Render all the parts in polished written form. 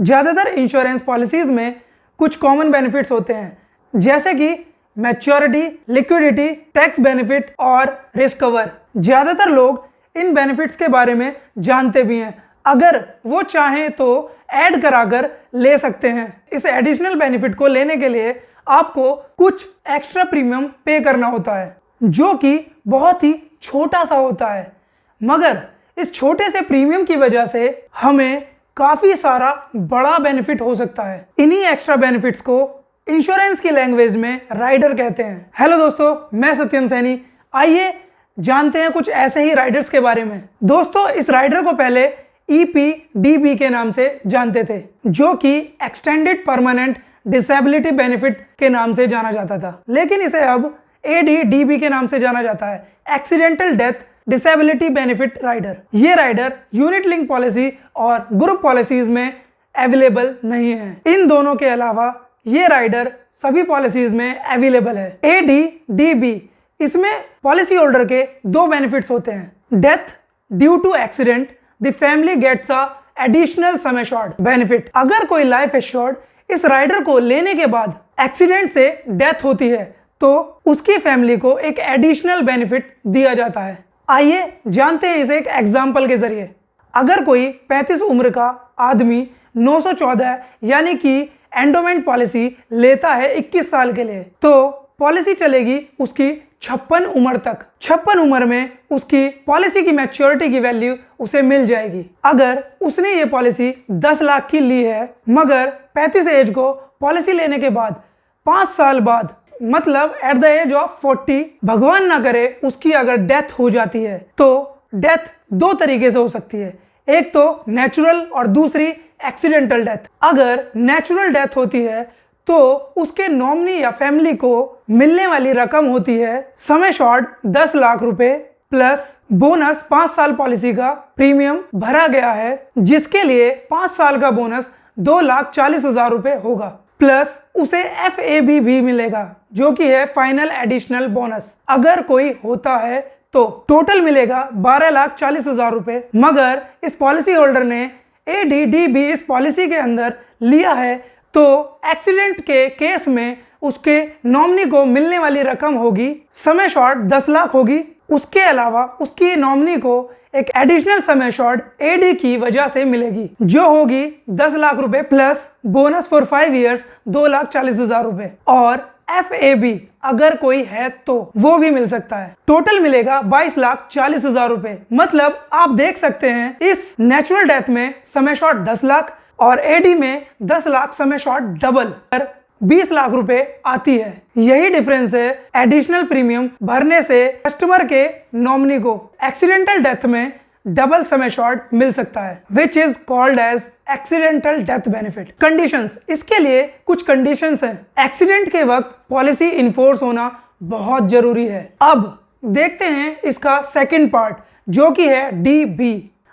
ज़्यादातर insurance policies में कुछ कॉमन बेनिफिट्स होते हैं, जैसे कि मैच्योरिटी, लिक्विडिटी, टैक्स बेनिफिट और रिस्क कवर। ज़्यादातर लोग इन बेनिफिट्स के बारे में जानते भी हैं, अगर वो चाहें तो ऐड कराकर ले सकते हैं। इस एडिशनल बेनिफिट को लेने के लिए आपको कुछ एक्स्ट्रा प्रीमियम पे करना होता है, जो कि बहुत ही छोटा सा होता है, मगर इस छोटे से प्रीमियम की वजह से हमें काफी सारा बड़ा बेनिफिट हो सकता है। इन्हीं एक्स्ट्रा बेनिफिट्स को इंश्योरेंस की लैंग्वेज में राइडर कहते हैं। हेलो दोस्तों, मैं सत्यम सैनी। आइए जानते हैं कुछ ऐसे ही राइडर्स के बारे में। दोस्तों, इस राइडर को पहले EPDB के नाम से जानते थे, जो कि एक्सटेंडेड परमानेंट डिसेबिलिटी बेनिफिट के नाम से जाना जाता था, लेकिन इसे अब ADDB के नाम से जाना जाता है, accidental death disability benefit rider. ये राइडर यूनिट लिंक पॉलिसी और ग्रुप पॉलिसीज में अवेलेबल नहीं है। इन दोनों के अलावा ये राइडर सभी पॉलिसीज में अवेलेबल है। ADDB, इसमें पॉलिसी होल्डर के दो बेनिफिट्स होते हैं। Death due to accident, the family gets a additional sum assured benefit. अगर कोई लाइफ एश्योर्ड इस राइडर को लेने के बाद एक्सीडेंट से डेथ होती है तो उसकी फैमिली को एक एडिशनल बेनिफिट दिया जाता है। आइए जानते हैं इसे एक एग्जाम्पल के जरिए। अगर कोई 35 उम्र का आदमी 914 यानी कि एंडोमेंट पॉलिसी लेता है 21 साल के लिए, तो पॉलिसी चलेगी उसकी 56 उम्र तक। 56 उम्र में उसकी पॉलिसी की मैच्योरिटी की वैल्यू उसे मिल जाएगी। अगर उसने ये पॉलिसी 10 लाख की ली है, मगर 35 एज को पॉलिसी लेने के बाद 5 साल बाद, मतलब एट द एज ऑफ 40, भगवान ना करे उसकी अगर डेथ हो जाती है, तो डेथ दो तरीके से हो सकती है। एक तो नेचुरल और दूसरी एक्सीडेंटल डेथ। अगर नेचुरल डेथ होती है तो उसके नॉमिनी या फैमिली को मिलने वाली रकम होती है सम एश्योर्ड 10 लाख रुपए प्लस बोनस 5 साल पॉलिसी का प्रीमियम भरा गया है, जिसके लिए 5 साल का बोनस 2,40,000 रुपए होगा, प्लस उसे FAB भी मिलेगा, जो कि है फाइनल एडिशनल बोनस। अगर कोई होता है तो टोटल मिलेगा 12,40,000 रुपए। मगर इस पॉलिसी होल्डर ने ADDB इस पॉलिसी के अंदर लिया है, तो एक्सीडेंट के केस में उसके नॉमिनी को मिलने वाली रकम होगी सम एश्योर्ड 10 लाख होगी। उसके अलावा उसकी नॉमिनी को एक एडिशनल सम एश्योर्ड AD की वजह से मिलेगी, जो होगी 10 लाख रुपए प्लस बोनस फॉर 5 इयर्स 2,40,000 रुपए। और FAB अगर कोई है तो वो भी मिल सकता है। टोटल मिलेगा 22,40,000 रुपए। मतलब आप देख सकते हैं इस नेचुरल डेथ में सम एश्योर्ड 10 लाख और AD में 10 लाख सम एश्योर्ड डबल पर 20 लाख रुपए आती है। यही डिफरेंस है एडिशनल प्रीमियम भरने से कस्टमर के नॉमिनी को एक्सीडेंटल डेथ में डबल सम एश्योर्ड मिल सकता है, which is called as accidental death benefit. Conditions, इसके लिए कुछ कंडीशंस हैं। एक्सीडेंट के वक्त पॉलिसी इन्फोर्स होना बहुत जरूरी है। अब देखते हैं इसका सेकंड पार्ट, जो कि है DB।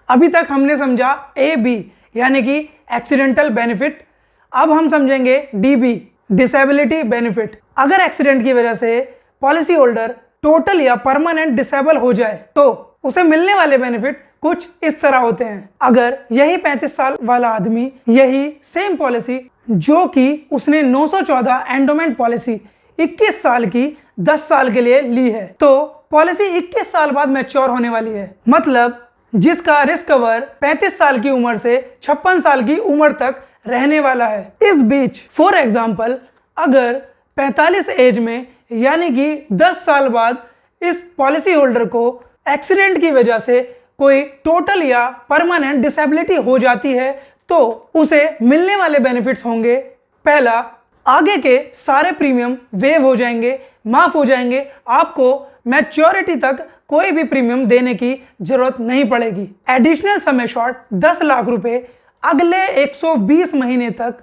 अभी तक हमने समझा AB यानी कि एक्सीडेंटल बेनिफिट, अब हम समझेंगे DB डिसेबिलिटी बेनिफिट। अगर एक्सीडेंट की वजह से पॉलिसी होल्डर टोटल या परमानेंट डिसेबल हो जाए तो उसे मिलने वाले बेनिफिट कुछ इस तरह होते हैं। अगर यही 35 साल वाला आदमी यही सेम पॉलिसी जो कि उसने 914 एंडोमेंट पॉलिसी 21 साल की 10 साल के लिए ली है, तो पॉलिसी 21 साल बाद मैच्योर होने वाली है। मतलब जिसका रिस्क कवर 35 साल की उम्र से 56 साल की उम्र तक रहने वाला है। इस बीच फॉर एग्जाम्पल अगर 45 एज में यानी कि 10 साल बाद इस पॉलिसी होल्डर को एक्सीडेंट की वजह से कोई टोटल या परमानेंट डिसेबिलिटी हो जाती है, तो उसे मिलने वाले बेनिफिट्स होंगे, पहला, आगे के सारे प्रीमियम वेव हो जाएंगे, माफ हो जाएंगे। आपको मैच्योरिटी तक कोई भी प्रीमियम देने की जरूरत नहीं पड़ेगी। एडिशनल सम एश्योर्ड 10 लाख रुपए अगले 120 महीने तक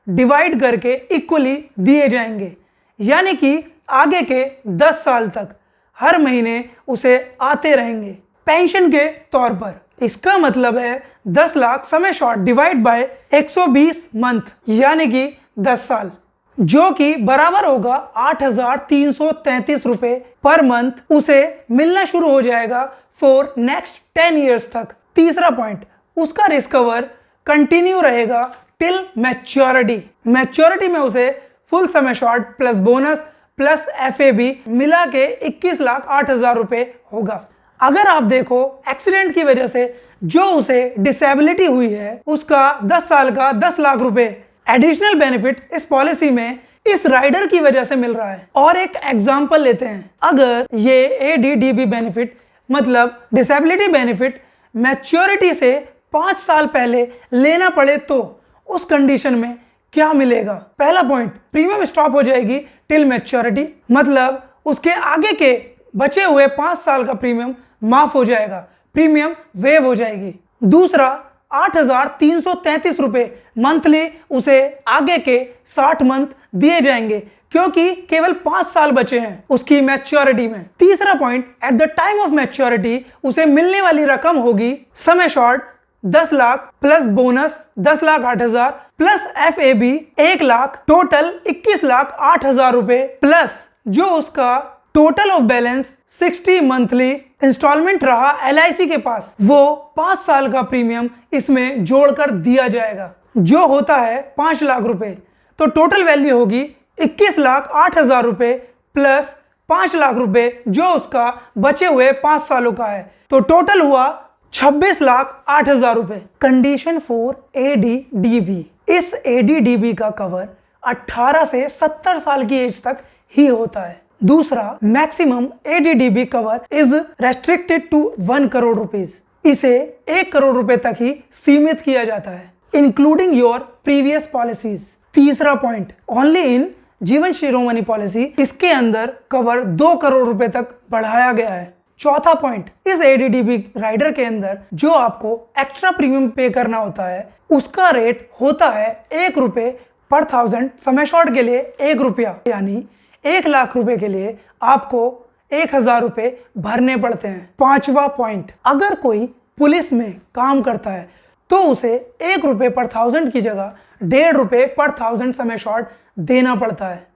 डिवाइड करके इक्वली दिए जाएंगे, यानी कि आगे के 10 साल तक हर महीने उसे आते रहेंगे पेंशन के तौर पर। इसका मतलब है 10 lakh sum assured divide by 120 month यानी कि 10 साल, जो कि बराबर होगा 8,333 रुपए पर मंथ। उसे मिलना शुरू हो जाएगा फॉर नेक्स्ट 10 इयर्स तक। तीसरा पॉइंट, उसका रिस्क कवर कंटिन्यू रहेगा टिल मैच्योरिटी। मैच्योरिटी में उसे full sum assured plus bonus plus FAB मिला के 21,08,000 रुपए होगा। अगर आप देखो एक्सीडेंट की वजह से जो उसे डिसेबिलिटी हुई है उसका 10 साल का 10 लाख रुपए एडिशनल बेनिफिट इस पॉलिसी में इस राइडर की वजह से मिल रहा है। और एक एग्जांपल लेते हैं, अगर ये ADDB बेनिफिट मतलब डिसेबिलिटी बेनिफिट मैच्योरिटी से 5 साल पहले लेना पड़े तो उस कंडीशन में क्या मिलेगा। पहला पॉइंट, प्रीमियम स्टॉप हो जाएगी टिल मैच्योरिटी, मतलब उसके आगे के बचे हुए 5 साल का प्रीमियम माफ हो जाएगा, प्रीमियम वेव हो जाएगी। दूसरा, 8,333 रुपए मंथली उसे आगे के 60 मंथ दिए जाएंगे क्योंकि केवल 5 साल बचे हैं उसकी मैच्योरिटी में। तीसरा point, at the time of maturity उसे मिलने वाली रकम होगी sum assured 10 lakh plus bonus 10,08,000 plus FAB 1 lakh, total 21,08,000 रुपए प्लस जो उसका total of balance 60 monthly instalment रहा LIC के पास, वो 5 साल का प्रीमियम इसमें जोड़कर दिया जाएगा जो होता है 5 लाख रुपए। तो टोटल वैल्यू होगी 21,08,000 रुपए प्लस 5 लाख रुपए जो उसका बचे हुए 5 सालों का है, तो टोटल हुआ 26,08,000 रुपए। कंडीशन 4 ADDB, इस ADDB का कवर 18 से 70 साल की एज तक ही होता है। दूसरा, maximum ADDB cover is restricted to 1 crore rupees, इसे 1 करोड़ रुपए तक ही सीमित किया जाता है इंक्लूडिंग योर प्रीवियस पॉलिसीज। तीसरा पॉइंट, ओनली इन जीवन शिरोमणि पॉलिसी, इसके अंदर कवर 2 करोड़ रुपए तक बढ़ाया गया है। चौथा पॉइंट, इस ADDB राइडर के अंदर जो आपको एक्स्ट्रा प्रीमियम पे करना होता है उसका रेट होता है 1 रुपए पर 1000, सम एश्योर्ड के लिए 1 रुपया, यानी 1 लाख रुपए के लिए आपको 1,000 रुपए भरने पड़ते हैं। पांचवा पॉइंट, अगर कोई पुलिस में काम करता है तो उसे 1 रुपए पर 1000 की जगह 1.5 रुपए पर 1000 सम एश्योर्ड देना पड़ता है।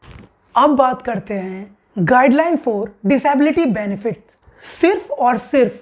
अब बात करते हैं गाइडलाइन फॉर डिसेबिलिटी बेनिफिट्स। सिर्फ और सिर्फ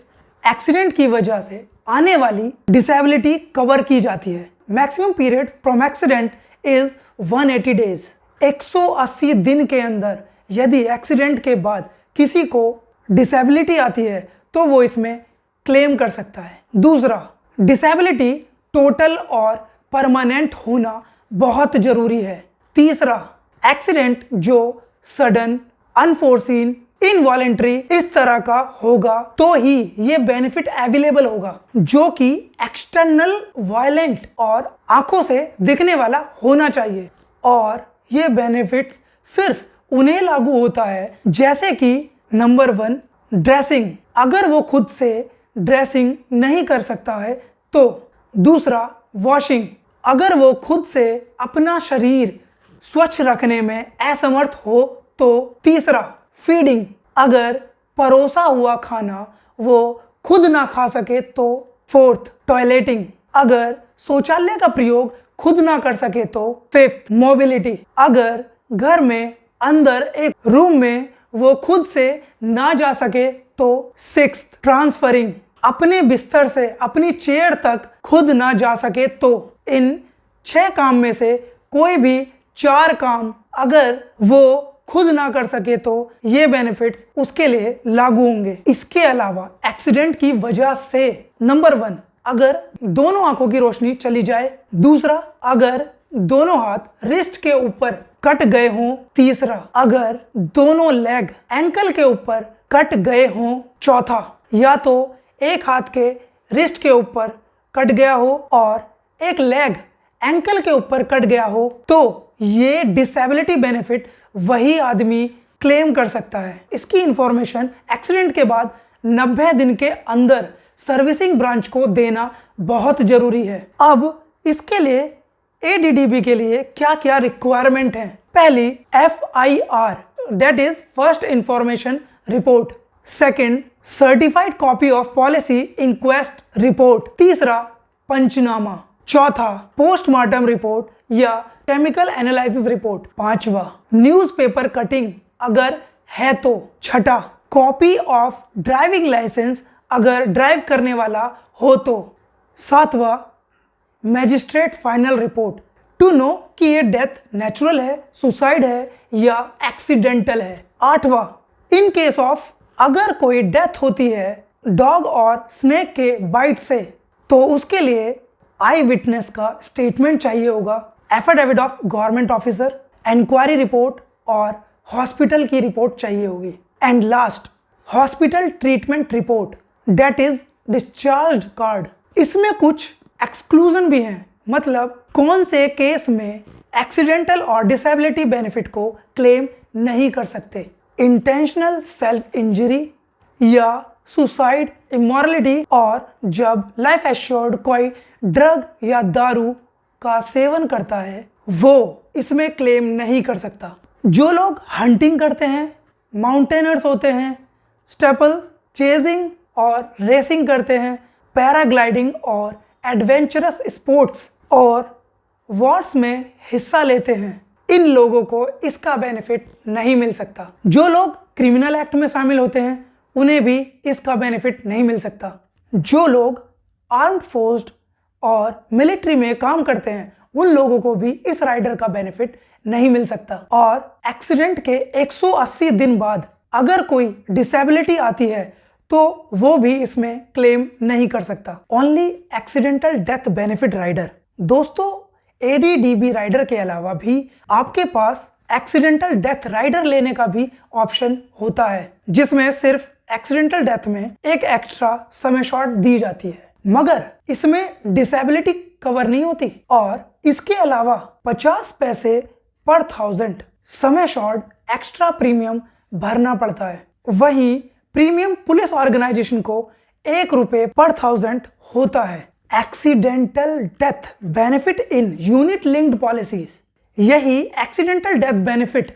एक्सीडेंट की वजह से आने वाली डिसेबिलिटी कवर की जाती है। Maximum period from accident is 180 days. 180 दिन के अंदर यदि एक्सीडेंट के बाद किसी को डिसेबिलिटी आती है तो वो इसमें क्लेम कर सकता है। दूसरा, डिसेबिलिटी टोटल और परमानेंट होना बहुत जरूरी है। तीसरा, एक्सीडेंट जो सडन, अनफोर्सीन, इनवॉलेंट्री इस तरह का होगा तो ही ये बेनिफिट अवेलेबल होगा, जो कि एक्सटर्नल, वायलेंट और आंखों से दिखने वाला होना चाहिए। और ये बेनिफिट्स सिर्फ उन्हें लागू होता है जैसे कि नंबर 1, ड्रेसिंग, अगर वो खुद से ड्रेसिंग नहीं कर सकता है तो। दूसरा, वॉशिंग, अगर वो खुद से अपना शरीर स्वच्छ रखने में असमर्थ हो तो। तीसरा, फीडिंग, अगर परोसा हुआ खाना वो खुद ना खा सके तो। फोर्थ, टॉयलेटिंग, अगर शौचालय का प्रयोग खुद ना कर सके तो। फिफ्थ, मोबिलिटी, अगर घर में अंदर एक रूम में वो खुद से ना जा सके तो। सिक्स्थ, ट्रांसफरिंग, अपने बिस्तर से अपनी चेयर तक खुद ना जा सके तो। इन 6 काम में से कोई भी 4 काम अगर वो खुद ना कर सके तो ये बेनिफिट्स उसके लिए लागू होंगे। इसके अलावा एक्सीडेंट की वजह से नंबर 1, अगर दोनों आंखों की रोशनी चली जाए। दूसरा, अगर दोनों हाथ रिस्ट के ऊपर कट गए हों। तीसरा, अगर दोनों लेग एंकल के ऊपर कट गए हों। चौथा, या तो एक हाथ के रिस्ट के ऊपर कट गया हो और एक लेग एंकल के ऊपर कट गया हो, तो ये डिसेबिलिटी बेनिफिट वही आदमी क्लेम कर सकता है। इसकी इंफॉर्मेशन एक्सीडेंट के बाद 90 दिन के अंदर सर्विसिंग ब्रांच को देना बहुत जरूरी है। अब इसके लिए ADDB के लिए क्या क्या रिक्वायरमेंट है। पहली, FIR, that is first information report. Second, certified copy of policy inquest report. तीसरा, पंचनामा। चौथा, पोस्टमार्टम रिपोर्ट या केमिकल एनालिसिस रिपोर्ट। पांचवा, न्यूज़पेपर कटिंग अगर है तो। छठा, कॉपी ऑफ ड्राइविंग लाइसेंस अगर ड्राइव करने वाला हो तो। सातवां, magistrate final report to know कि ये डेथ नेचुरल है, सुसाइड है या एक्सीडेंटल है। 8वां, इन केस ऑफ अगर कोई डेथ होती है डॉग और स्नेक के बाइट से तो उसके लिए आई विटनेस का स्टेटमेंट चाहिए होगा, affidavit of government officer, inquiry report और हॉस्पिटल की रिपोर्ट चाहिए होगी। And last, hospital treatment report, that is discharge card. इसमें कुछ एक्सक्लूजन भी हैं, मतलब कौन से केस में एक्सीडेंटल और डिसेबिलिटी बेनिफिट को क्लेम नहीं कर सकते, इंटेंशनल सेल्फ इंजरी या सुसाइड, इमोरलिटी, और जब लाइफ एश्योर्ड कोई ड्रग या दारू का सेवन करता है वो इसमें क्लेम नहीं कर सकता। जो लोग हंटिंग करते हैं, माउंटेनर्स होते हैं, स्टेपल चेजिंग और रेसिंग करते हैं, पैराग्लाइडिंग और एडवेंचरस स्पोर्ट्स और वॉर्स में हिस्सा लेते हैं, इन लोगों को इसका बेनिफिट नहीं मिल सकता। जो लोग क्रिमिनल एक्ट में शामिल होते हैं उन्हें भी इसका बेनिफिट नहीं मिल सकता। जो लोग आर्म्ड फोर्स और मिलिट्री में काम करते हैं उन लोगों को भी इस राइडर का बेनिफिट नहीं मिल सकता। और एक्सीडेंट के 180 दिन बाद अगर कोई डिसेबिलिटी आती है तो वो भी इसमें क्लेम नहीं कर सकता। Only accidental death benefit rider. दोस्तों, ADDB राइडर के अलावा भी आपके पास एक्सीडेंटल डेथ राइडर लेने का भी ऑप्शन होता है, जिसमें सिर्फ एक्सीडेंटल डेथ में एक एक्स्ट्रा समय शॉर्ट दी जाती है, मगर इसमें डिसेबिलिटी कवर नहीं होती। और इसके अलावा 50 पैसे पर 1000 समय शॉर्ट एक्स्ट्रा प्रीमियम भरना पड़ता है। वहीं प्रीमियम पुलिस ऑर्गेनाइजेशन को ₹1 पर 1000 होता है। Accidental death benefit in unit linked policies, यही एक्सीडेंटल डेथ बेनिफिट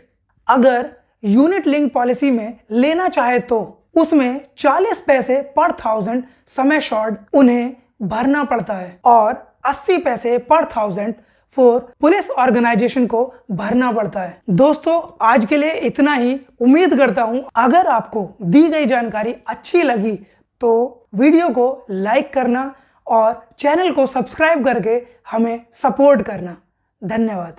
अगर यूनिट लिंक पॉलिसी में लेना चाहे तो उसमें 40 पैसे पर 1000 समय शॉर्ट उन्हें भरना पड़ता है और 80 पैसे पर 1000 पुलिस ऑर्गेनाइजेशन को भरना पड़ता है। दोस्तों, आज के लिए इतना ही। उम्मीद करता हूं अगर आपको दी गई जानकारी अच्छी लगी तो वीडियो को लाइक करना और चैनल को सब्सक्राइब करके हमें सपोर्ट करना। धन्यवाद।